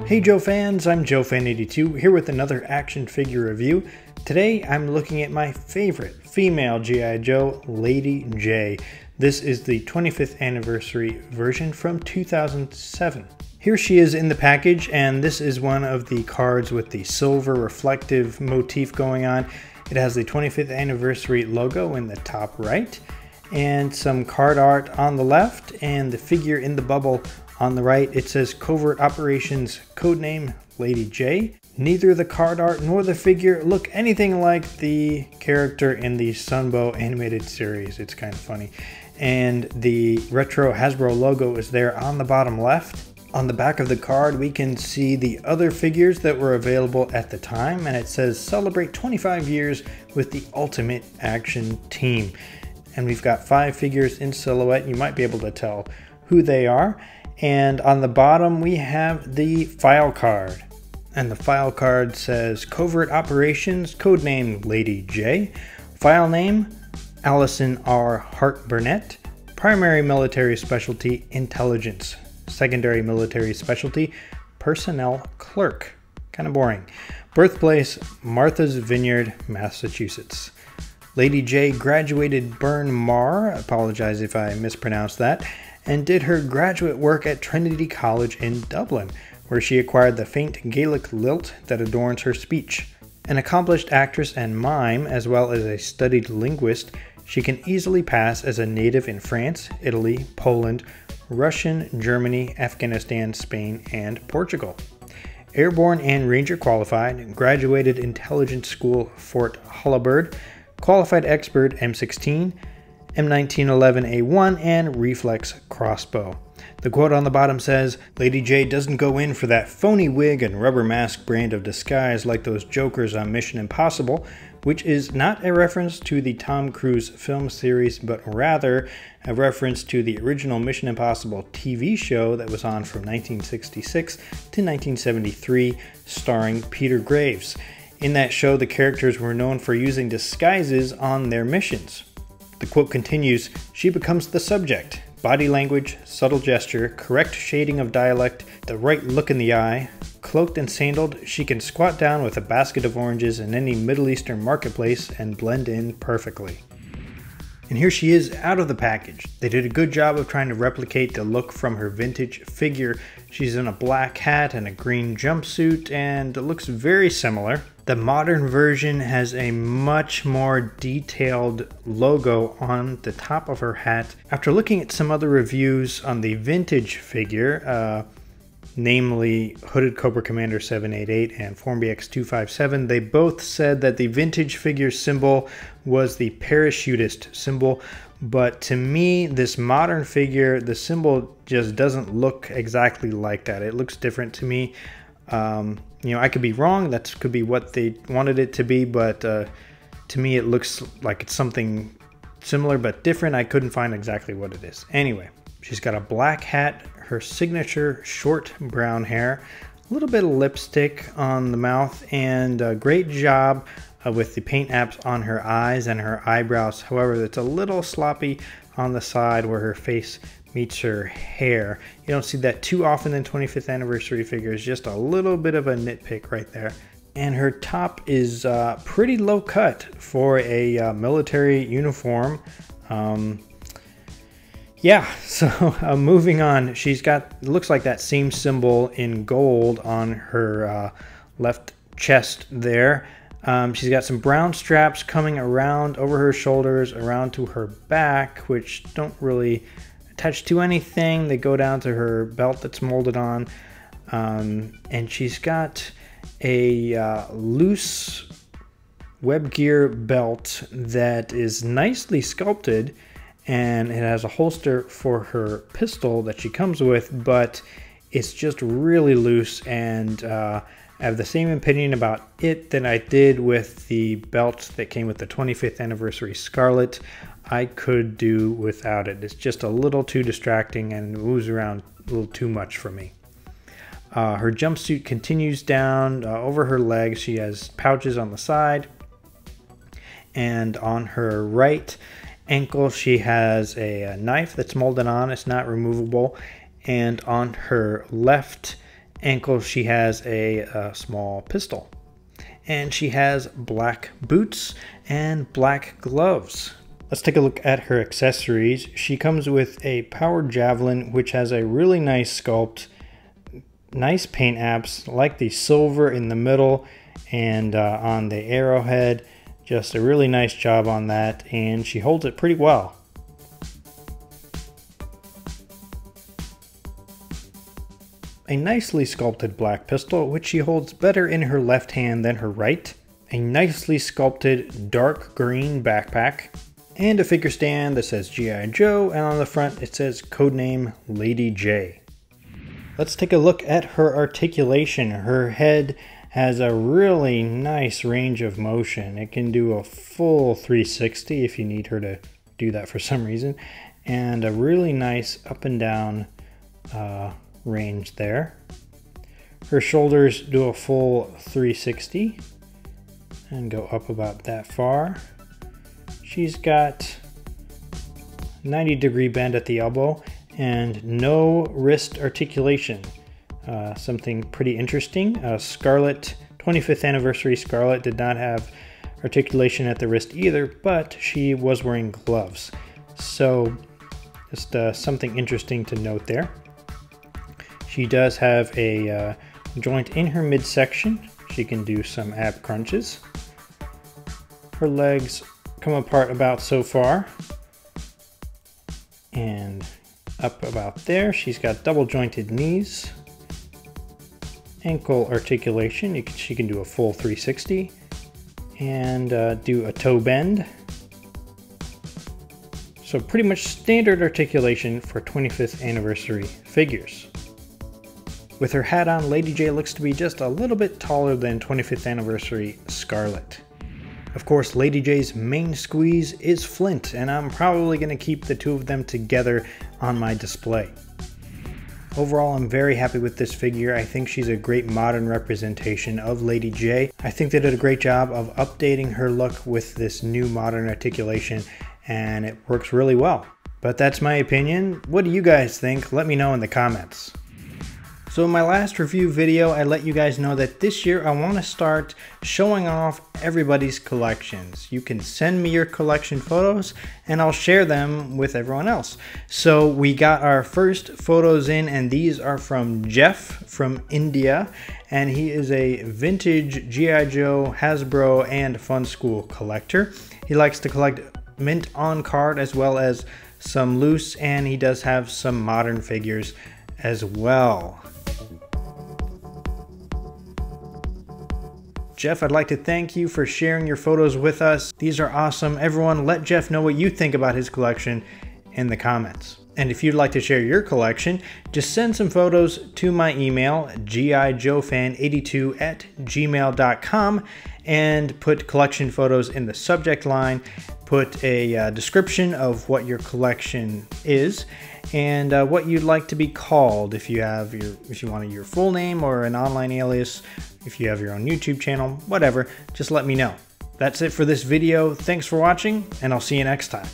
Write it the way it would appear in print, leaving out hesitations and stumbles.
Hey Joe fans, I'm JoeFan82 here with another action figure review. Today I'm looking at my favorite female G.I. Joe, Lady Jaye. This is the 25th anniversary version from 2007. Here she is in the package, and this is one of the cards with the silver reflective motif going on. It has the 25th anniversary logo in the top right, and some card art on the left, and the figure in the bubble on the right. It says Covert Operations Codename Lady Jaye. Neither the card art nor the figure look anything like the character in the Sunbow animated series. It's kind of funny. And the retro Hasbro logo is there on the bottom left. On the back of the card we can see the other figures that were available at the time, and it says celebrate 25 years with the Ultimate Action Team. And we've got 5 figures in silhouette. You might be able to tell who they are. And on the bottom we have the file card, and the file card says Covert Operations Codename Lady Jaye, file name Allison R. Hart Burnett, primary military specialty Intelligence, secondary military specialty Personnel Clerk. Kind of boring. Birthplace Martha's Vineyard, Massachusetts. Lady Jaye graduated Bryn Mawr, apologize if I mispronounced that, and did her graduate work at Trinity College in Dublin, where she acquired the faint Gaelic lilt that adorns her speech. An accomplished actress and mime, as well as a studied linguist, she can easily pass as a native in France, Italy, Poland, Russian, Germany, Afghanistan, Spain, and Portugal. Airborne and Ranger qualified, graduated Intelligence School Fort Hullabird, qualified expert M16, M1911A1, and reflex crossbow. The quote on the bottom says, Lady Jaye doesn't go in for that phony wig and rubber mask brand of disguise like those jokers on Mission Impossible, which is not a reference to the Tom Cruise film series, but rather a reference to the original Mission Impossible TV show that was on from 1966 to 1973, starring Peter Graves. In that show, the characters were known for using disguises on their missions. The quote continues, she becomes the subject. Body language, subtle gesture, correct shading of dialect, the right look in the eye. Cloaked and sandaled, she can squat down with a basket of oranges in any Middle Eastern marketplace and blend in perfectly. And here she is out of the package. They did a good job of trying to replicate the look from her vintage figure. She's in a black hat and a green jumpsuit, and it looks very similar. The modern version has a much more detailed logo on the top of her hat. After looking at some other reviews on the vintage figure, namely Hooded Cobra Commander 788 and Formbx 257, they both said that the vintage figure symbol was the parachutist symbol, but to me, this modern figure, the symbol just doesn't look exactly like that. It looks different to me. You know, I could be wrong, that could be what they wanted it to be, but to me it looks like it's something similar but different. I couldn't find exactly what it is. Anyway, she's got a black hat, her signature short brown hair, a little bit of lipstick on the mouth, and a great job with the paint apps on her eyes and her eyebrows. However, it's a little sloppy on the side where her face meets her hair. You don't see that too often in 25th anniversary figures, just a little bit of a nitpick right there. And her top is pretty low cut for a military uniform. Yeah, so moving on, she's got, looks like that same symbol in gold on her left chest there. She's got some brown straps coming around over her shoulders, around to her back, which don't really attach to anything. They go down to her belt that's molded on. And she's got a loose web gear belt that is nicely sculpted, and it has a holster for her pistol that she comes with, but it's just really loose, and I have the same opinion about it that I did with the belt that came with the 25th anniversary Scarlet. I could do without it. It's just a little too distracting and moves around a little too much for me. Her jumpsuit continues down over her legs. She has pouches on the side, and on her right ankle she has a knife that's molded on. It's not removable. And on her left ankle she has a small pistol. And she has black boots and black gloves. Let's take a look at her accessories. She comes with a powered javelin, which has a really nice sculpt, nice paint apps, like the silver in the middle and on the arrowhead. Just a really nice job on that, and she holds it pretty well. A nicely sculpted black pistol, which she holds better in her left hand than her right. A nicely sculpted dark green backpack. And a figure stand that says G.I. Joe, and on the front it says codename Lady Jay. Let's take a look at her articulation. Her head has a really nice range of motion. It can do a full 360 if you need her to do that for some reason. And a really nice up and down range there. Her shoulders do a full 360 and go up about that far. She's got 90-degree bend at the elbow and no wrist articulation. Something pretty interesting. Scarlett, 25th anniversary Scarlett did not have articulation at the wrist either, but she was wearing gloves. So just something interesting to note there. She does have a joint in her midsection. She can do some ab crunches. Her legs come apart about so far and up about there. She's got double jointed knees. Ankle articulation, she can do a full 360 and do a toe bend. So pretty much standard articulation for 25th anniversary figures. With her hat on, Lady Jay looks to be just a little bit taller than 25th anniversary Scarlett. Of course, Lady Jay's main squeeze is Flint, and I'm probably going to keep the two of them together on my display. Overall, I'm very happy with this figure. I think she's a great modern representation of Lady Jay. I think they did a great job of updating her look with this new modern articulation, and it works really well. But that's my opinion. What do you guys think? Let me know in the comments. So in my last review video, I let you guys know that this year I want to start showing off everybody's collections. You can send me your collection photos and I'll share them with everyone else. So we got our first photos in, and these are from Jeff from India, and he is a vintage G.I. Joe, Hasbro, and Fun School collector. He likes to collect mint on card as well as some loose, and he does have some modern figures as well. Jeff, I'd like to thank you for sharing your photos with us. These are awesome. Everyone, let Jeff know what you think about his collection in the comments. And if you'd like to share your collection, just send some photos to my email, gijoefan82@gmail.com, and put collection photos in the subject line. Put a description of what your collection is and what you'd like to be called. If you want your full name or an online alias, if you have your own YouTube channel, whatever, just let me know. That's it for this video. Thanks for watching, and I'll see you next time.